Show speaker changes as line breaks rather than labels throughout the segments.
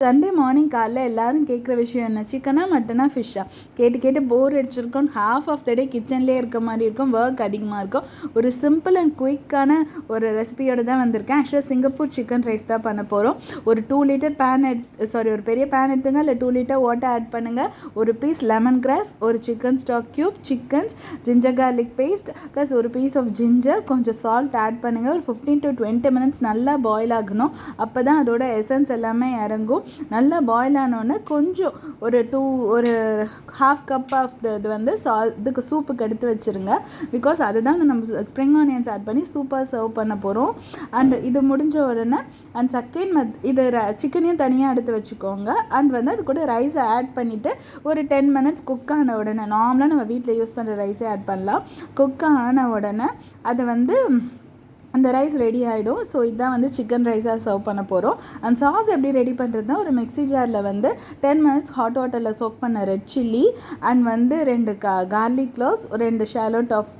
Sunday morning காலைல எல்லோரும் கேட்குற விஷயம் என்ன, சிக்கனா மட்டனா ஃபிஷ்ஷா? கேட்டு கேட்டு போர் அடிச்சிருக்கோம். ஹாஃப் ஆஃப் த டே கிச்சன்லேயே இருக்க மாதிரி இருக்கும், ஒர்க் அதிகமாக இருக்கும். ஒரு சிம்பிள் அண்ட் குயிக்கான ஒரு ரெசிபியோடு தான் வந்திருக்கேன். ஆக்சுவலாக சிங்கப்பூர் சிக்கன் ரைஸ் தான் பண்ண போகிறோம். ஒரு 2 லிட்டர் பேன் ஒரு பெரிய பேன் எடுத்துங்க, இல்லை 2 லிட்டர் வாட்டர் ஆட் பண்ணுங்கள். ஒரு பீஸ் லெமன் கிராஸ், ஒரு chicken stock cube, chickens, ginger garlic paste plus ஒரு பீஸ் ஆஃப் ஜிஞ்சர், கொஞ்சம் சால்ட் ஆட் பண்ணுங்கள். ஒரு 15 to 20 மினிட்ஸ் நல்லா பாயில் ஆகணும். அப்போ தான் அதோட எசன்ஸ் எல்லாமே இறங்கும். நல்லா பாயில் ஆனோடனே கொஞ்சம் ஒரு ஹாஃப் கப் ஆஃப் இது வந்து இதுக்கு சூப்புக்கு எடுத்து வச்சுருங்க. பிகாஸ் அதுதான் நம்ம ஸ்ப்ரிங் ஆனியன்ஸ் ஆட் பண்ணி சூப்பாக சர்வ் பண்ண போகிறோம். அண்ட் இது முடிஞ்ச உடனே அண்ட் செகண்ட் இது சிக்கனையும் தனியாக எடுத்து வச்சுக்கோங்க. அண்ட் வந்து அது கூட ரைஸை ஆட் பண்ணிவிட்டு ஒரு 10 மினிட்ஸ் குக் ஆன உடனே, நார்மலாக நம்ம வீட்டில் யூஸ் பண்ணுற ரைஸே ஆட் பண்ணலாம். குக் ஆன உடனே அதை வந்து அந்த ரைஸ் ரெடி ஆகிடும். ஸோ இதுதான் வந்து சிக்கன் ரைஸாக சர்வ் பண்ண போகிறோம். அண்ட் சாஸ் எப்படி ரெடி பண்ணுறதுனா, ஒரு மிக்ஸி ஜாரில் வந்து 10 மினிட்ஸ் ஹாட் வாட்டரில் சோக் பண்ண ரெட் சில்லி அண்ட் வந்து 2 garlic cloves, 2 shallot of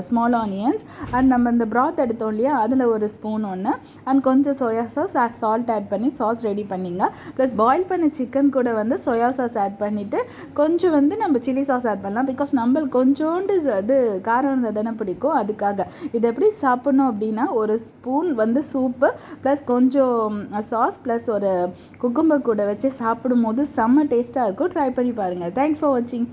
small onions and நம்ம இந்த ப்ராத் எடுத்தோம் இல்லையா, அதில் ஒரு ஸ்பூன் ஒன்று அண்ட் கொஞ்சம் சோயா சாஸ், சால்ட் ஆட் பண்ணி சாஸ் ரெடி பண்ணிங்க. ப்ளஸ் பாயில் பண்ண சிக்கன் கூட வந்து சோயா சாஸ் ஆட் பண்ணிவிட்டு கொஞ்சம் வந்து நம்ம சில்லி சாஸ் ஆட் பண்ணலாம். பிகாஸ் நம்மளுக்கு கொஞ்சோண்டு அது காரம் இருந்தால் தானே பிடிக்கும். அதுக்காக இது எப்படி சாப்பிட்ணும் அப்படின்னா, ஒரு ஸ்பூன் வந்து சூப்பு ப்ளஸ் கொஞ்சம் சாஸ் ப்ளஸ் ஒரு குக்கும்பர் கூட வச்சு சாப்பிடும் போது செம்ம டேஸ்ட்டாக இருக்கும். ட்ரை பண்ணி பாருங்கள். தேங்க்ஸ் ஃபார் வாட்சிங்.